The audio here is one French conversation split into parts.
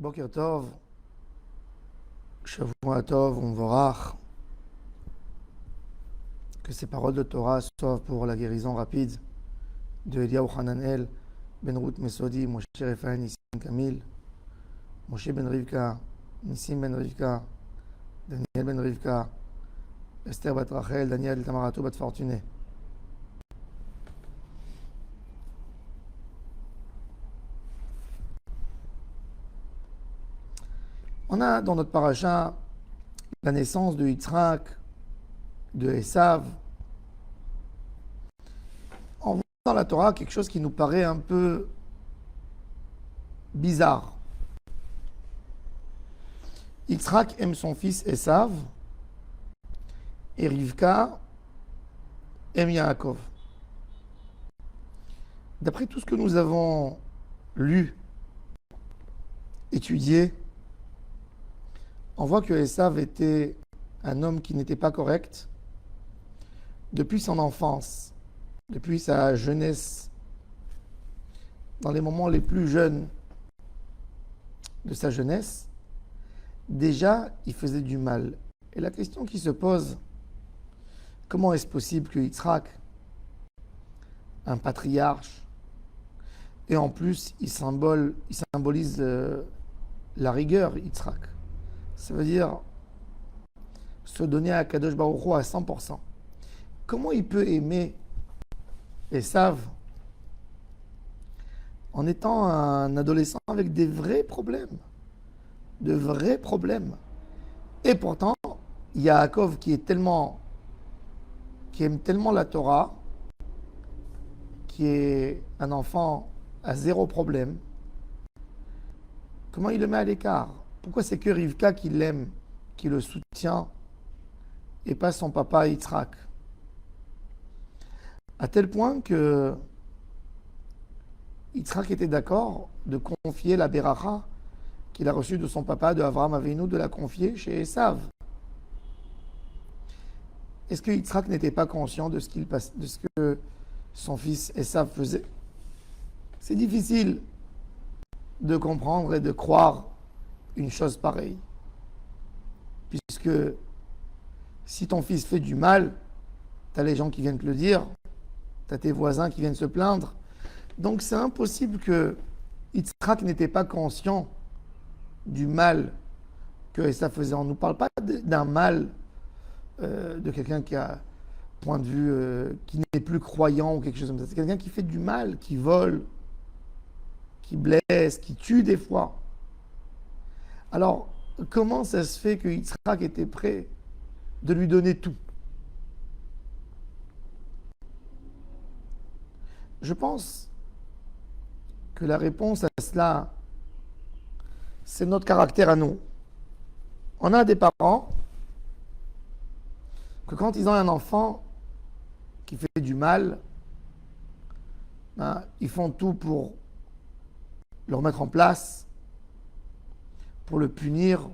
Boker Tov, Shavua Tov, Umvorach. Que ces paroles de Torah soient pour la guérison rapide de Eliyahu Hananel, Ben Ruth Mesodi, Moshe Refael, Nissim Kamil, Moshe Ben Rivka, Nissim Ben Rivka, Daniel Ben Rivka, Esther Bat Rachel, Daniel Tamaratou Bat Fortuné. On a dans notre paracha la naissance de Yitzhak, de Esav. On voit dans la Torah quelque chose qui nous paraît un peu bizarre. Yitzhak aime son fils Esav et Rivka aime Yaakov. D'après tout ce que nous avons lu, étudié, on voit que Esav était un homme qui n'était pas correct depuis son enfance, depuis sa jeunesse, dans les moments les plus jeunes de sa jeunesse. Déjà, il faisait du mal. Et la question qui se pose, comment est-ce possible que Yitzhak, un patriarche, et en plus, il symbolise la rigueur, Yitzhak. Ça veut dire se donner à Kadosh Baruch Hu à 100%. Comment il peut aimer Esav en étant un adolescent avec des vrais problèmes, de vrais problèmes? Et pourtant, Yaakov qui aime tellement la Torah, qui est un enfant à zéro problème, comment il le met à l'écart? Pourquoi c'est que Rivka qui l'aime, qui le soutient, et pas son papa Yitzhak? À tel point que Yitzhak était d'accord de confier la Beracha qu'il a reçue de son papa, de Avraham Avinu, de la confier chez Esav. Est-ce que Yitzhak n'était pas conscient de ce que son fils Esav faisait? C'est difficile de comprendre et de croire une chose pareille. Puisque si ton fils fait du mal, tu as les gens qui viennent te le dire, tu as tes voisins qui viennent se plaindre. Donc c'est impossible que Yitzhak n'était pas conscient du mal que Esav faisait. On ne nous parle pas d'un mal de quelqu'un qui a point de vue qui n'est plus croyant ou quelque chose comme ça. C'est quelqu'un qui fait du mal, qui vole, qui blesse, qui tue des fois. Alors, comment ça se fait que Yitzhak était prêt de lui donner tout? Je pense que la réponse à cela, c'est notre caractère à nous. On a des parents que quand ils ont un enfant qui fait du mal, ils font tout pour le remettre en place, pour le punir.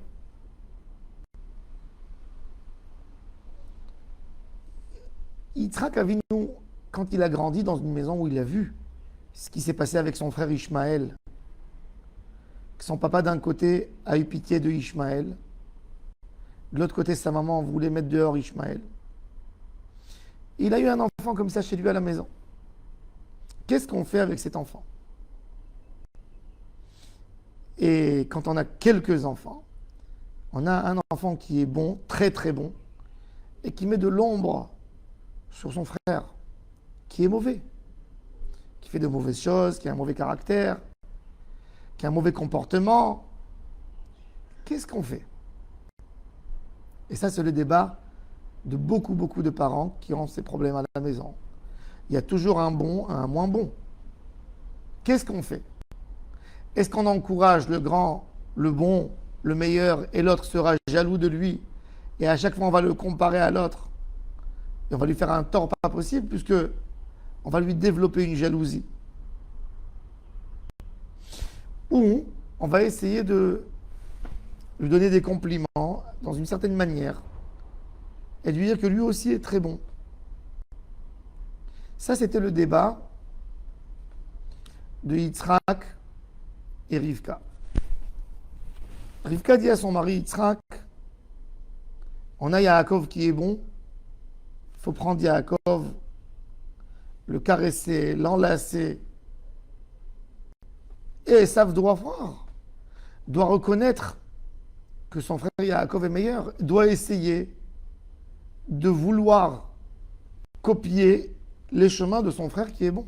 Yitzhak Avinu, quand il a grandi dans une maison où il a vu ce qui s'est passé avec son frère Ishmaël, que son papa d'un côté a eu pitié de Ishmaël, de l'autre côté sa maman voulait mettre dehors Ishmaël. Il a eu un enfant comme ça chez lui à la maison. Qu'est-ce qu'on fait avec cet enfant? Et quand on a quelques enfants, on a un enfant qui est bon, très très bon, et qui met de l'ombre sur son frère, qui est mauvais, qui fait de mauvaises choses, qui a un mauvais caractère, qui a un mauvais comportement. Qu'est-ce qu'on fait? Et ça, c'est le débat de beaucoup de parents qui ont ces problèmes à la maison. Il y a toujours un bon, un moins bon. Qu'est-ce qu'on fait? Est-ce qu'on encourage le grand, le bon, le meilleur, et l'autre sera jaloux de lui, et à chaque fois on va le comparer à l'autre, et on va lui faire un tort pas possible, puisque on va lui développer une jalousie? Ou on va essayer de lui donner des compliments dans une certaine manière, et lui dire que lui aussi est très bon. Ça, c'était le débat de Yitzhak et Rivka. Rivka dit à son mari Yitzhak, on a Yaakov qui est bon, il faut prendre Yaakov, le caresser, l'enlacer. Et Esav doit voir, doit reconnaître que son frère Yaakov est meilleur, doit essayer de vouloir copier les chemins de son frère qui est bon.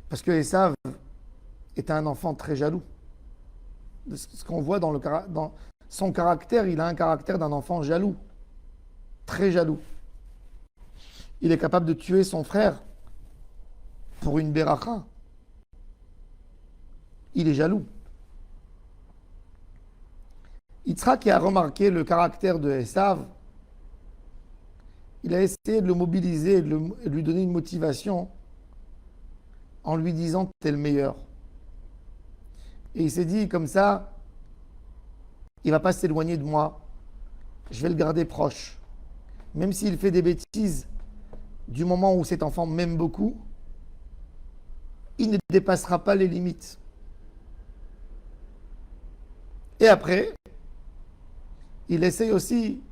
Parce que Esav est un enfant très jaloux. De ce qu'on voit dans son caractère, il a un caractère d'un enfant jaloux, très jaloux. Il est capable de tuer son frère pour une beracha. Il est jaloux. Yitzhak qui a remarqué le caractère de Esav, il a essayé de le mobiliser, de lui donner une motivation en lui disant « t'es le meilleur ». Et il s'est dit comme ça, il ne va pas s'éloigner de moi, je vais le garder proche. Même s'il fait des bêtises, du moment où cet enfant m'aime beaucoup, il ne dépassera pas les limites. Et après, il essaye aussi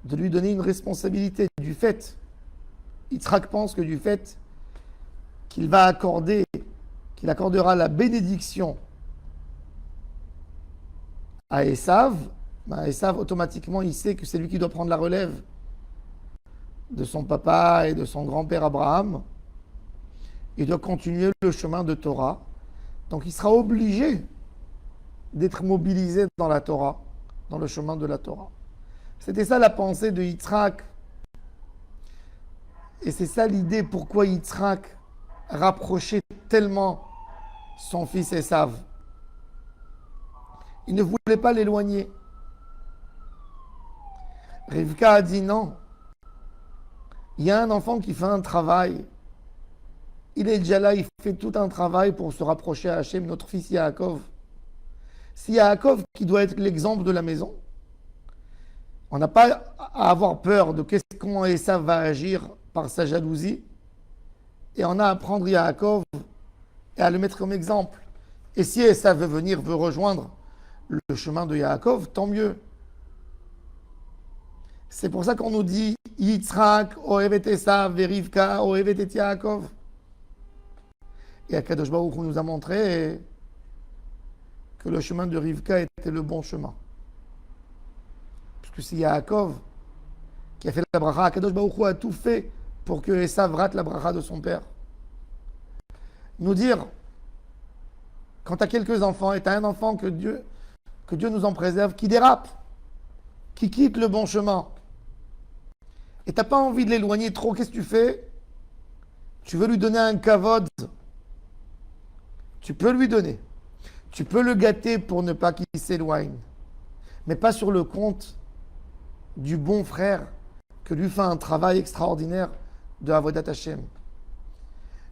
de lui donner une responsabilité du fait. Yitzhak pense que du fait qu'il accordera la bénédiction à Esav, Esav automatiquement il sait que c'est lui qui doit prendre la relève de son papa et de son grand-père Abraham. Il doit continuer le chemin de Torah. Donc il sera obligé d'être mobilisé dans la Torah, dans le chemin de la Torah. C'était ça la pensée de Yitzhak. Et c'est ça l'idée pourquoi Yitzhak rapprochait tellement son fils Esav. Il ne voulait pas l'éloigner. Rivka a dit non. Il y a un enfant qui fait un travail. Il est déjà là, il fait tout un travail pour se rapprocher à Hachem, notre fils Yaakov. C'est Yaakov qui doit être l'exemple de la maison. On n'a pas à avoir peur de comment Esav va agir par sa jalousie. Et on a à prendre Yaakov et à le mettre comme exemple. Et si Esav veut rejoindre le chemin de Yaakov, tant mieux. C'est pour ça qu'on nous dit Yitzhak, Ohevet Esav, Rivka, Ohevet et Yaakov. Et Akadosh Baruch Hu nous a montré que le chemin de Rivka était le bon chemin. Puisque c'est Yaakov qui a fait la bracha, Akadosh Baruch Hu a tout fait pour que Esav rate la bracha de son père. Nous dire, quand tu as quelques enfants et tu as un enfant que Dieu nous en préserve, qui dérape, qui quitte le bon chemin, et tu n'as pas envie de l'éloigner trop, qu'est-ce que tu fais? Tu veux lui donner un kavod, tu peux lui donner. Tu peux le gâter pour ne pas qu'il s'éloigne. Mais pas sur le compte du bon frère que lui fait un travail extraordinaire de Avodat Hashem.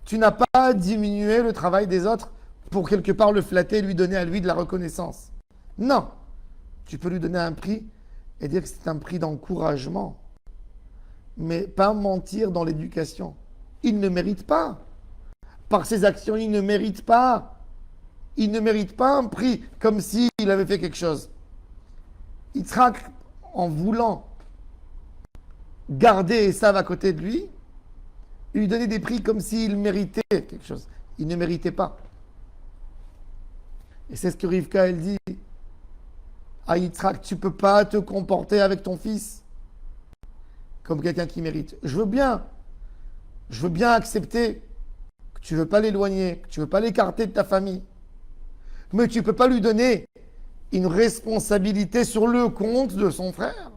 Tu n'as pas à diminuer le travail des autres pour quelque part le flatter et lui donner à lui de la reconnaissance. Non. Tu peux lui donner un prix et dire que c'est un prix d'encouragement. Mais pas mentir dans l'éducation. Il ne mérite pas. Par ses actions, il ne mérite pas. Il ne mérite pas un prix comme s'il avait fait quelque chose. Yitzhak, en voulant garder Esav à côté de lui, il lui donnait des prix comme s'il méritait quelque chose. Il ne méritait pas. Et c'est ce que Rivka, elle dit à Yitzhak, tu ne peux pas te comporter avec ton fils comme quelqu'un qui mérite. Je veux bien accepter que tu ne veux pas l'éloigner, que tu ne veux pas l'écarter de ta famille. Mais tu ne peux pas lui donner une responsabilité sur le compte de son frère.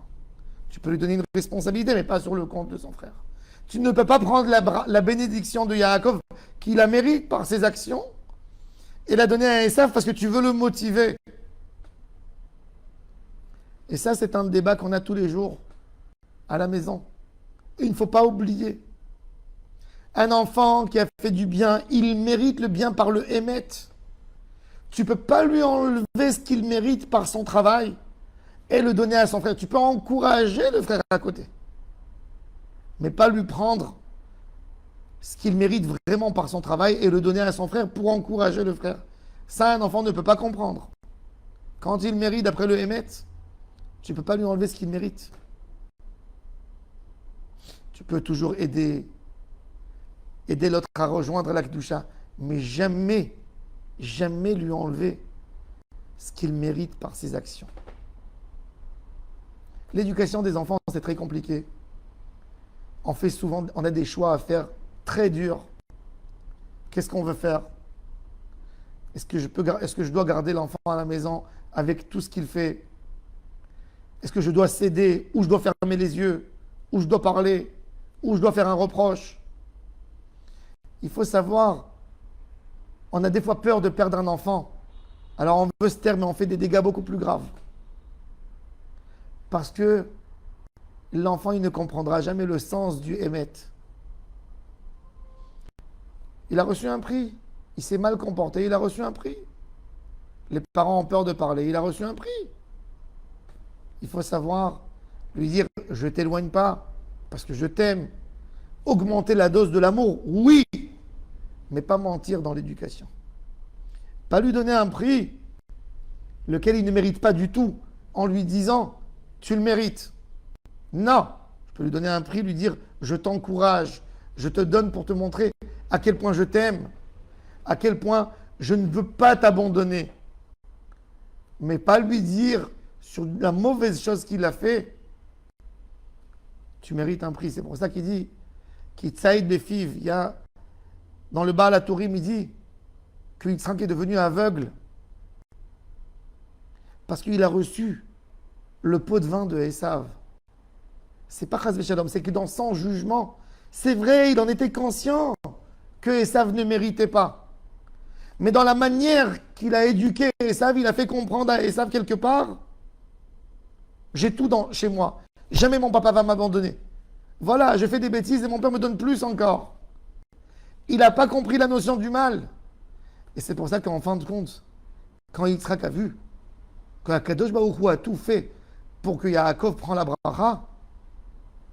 Tu peux lui donner une responsabilité, mais pas sur le compte de son frère. Tu ne peux pas prendre la bénédiction de Yaakov, qui la mérite par ses actions, et la donner à Esav parce que tu veux le motiver. Et ça, c'est un débat qu'on a tous les jours à la maison. Et il ne faut pas oublier. Un enfant qui a fait du bien, il mérite le bien par le émet. Tu ne peux pas lui enlever ce qu'il mérite par son travail et le donner à son frère. Tu peux encourager le frère à côté, mais pas lui prendre ce qu'il mérite vraiment par son travail et le donner à son frère pour encourager le frère. Ça, un enfant ne peut pas comprendre. Quand il mérite d'après le Hémet, tu ne peux pas lui enlever ce qu'il mérite. Tu peux toujours aider l'autre à rejoindre la Kedusha, mais jamais lui enlever ce qu'il mérite par ses actions. L'éducation des enfants, c'est très compliqué. On a des choix à faire très durs. Qu'est-ce qu'on veut faire? Est-ce que je dois garder l'enfant à la maison avec tout ce qu'il fait? Est-ce que je dois céder, ou je dois fermer les yeux, ou je dois parler, ou je dois faire un reproche? Il faut savoir, on a des fois peur de perdre un enfant. Alors on veut se taire, mais on fait des dégâts beaucoup plus graves. Parce que l'enfant, il ne comprendra jamais le sens du Hémet. Il a reçu un prix. Il s'est mal comporté, il a reçu un prix. Les parents ont peur de parler, il a reçu un prix. Il faut savoir lui dire, je ne t'éloigne pas, parce que je t'aime. Augmenter la dose de l'amour, oui, mais pas mentir dans l'éducation. Pas lui donner un prix, lequel il ne mérite pas du tout, en lui disant, tu le mérites. Non, je peux lui donner un prix, lui dire, je t'encourage, je te donne pour te montrer à quel point je t'aime, à quel point je ne veux pas t'abandonner. Mais pas lui dire sur la mauvaise chose qu'il a fait, tu mérites un prix. C'est pour ça qu'il dit, Kitsaïd Befiv, il y a, dans le Baal HaTurim, il dit que Yitzhak est devenu aveugle parce qu'il a reçu le pot de vin de Esav. C'est pas Chas V'Shalom, c'est que dans son jugement, c'est vrai, il en était conscient que Esav ne méritait pas. Mais dans la manière qu'il a éduqué Esav, il a fait comprendre à Esav quelque part, j'ai tout chez moi. Jamais mon papa va m'abandonner. Voilà, je fais des bêtises et mon père me donne plus encore. Il n'a pas compris la notion du mal. Et c'est pour ça qu'en fin de compte, quand Yitzhak a vu que Akadosh Baruch Hu a tout fait pour que Yaakov prenne la bracha,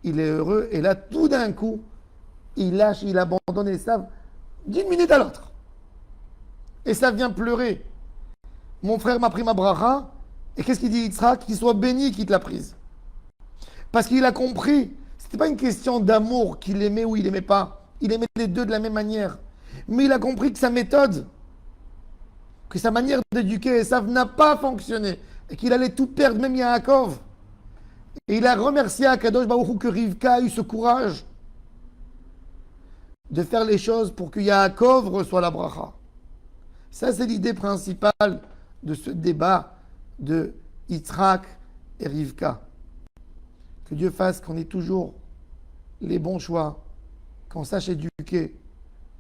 il est heureux. Et là, tout d'un coup, il lâche, il abandonne Esav d'une minute à l'autre. Et ça vient pleurer. Mon frère m'a pris ma bracha. Et qu'est-ce qu'il dit Yitzhak? Qu'il soit béni qu'il te l'a prise. Parce qu'il a compris. Ce n'était pas une question d'amour, qu'il aimait ou il n'aimait pas. Il aimait les deux de la même manière. Mais il a compris que sa méthode, que sa manière d'éduquer Esav n'a pas fonctionné. Et qu'il allait tout perdre, même Yaakov. Et il a remercié Akadosh Baruch Hu que Rivka a eu ce courage de faire les choses pour que Yaakov reçoive la bracha. Ça, c'est l'idée principale de ce débat de Yitzhak et Rivka. Que Dieu fasse qu'on ait toujours les bons choix, qu'on sache éduquer,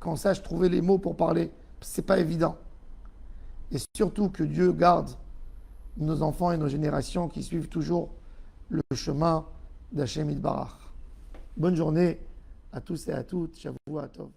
qu'on sache trouver les mots pour parler. C'est pas évident. Et surtout que Dieu garde nos enfants et nos générations qui suivent toujours le chemin d'Hashem Yitbarach. Bonne journée à tous et à toutes. Shavua Tov.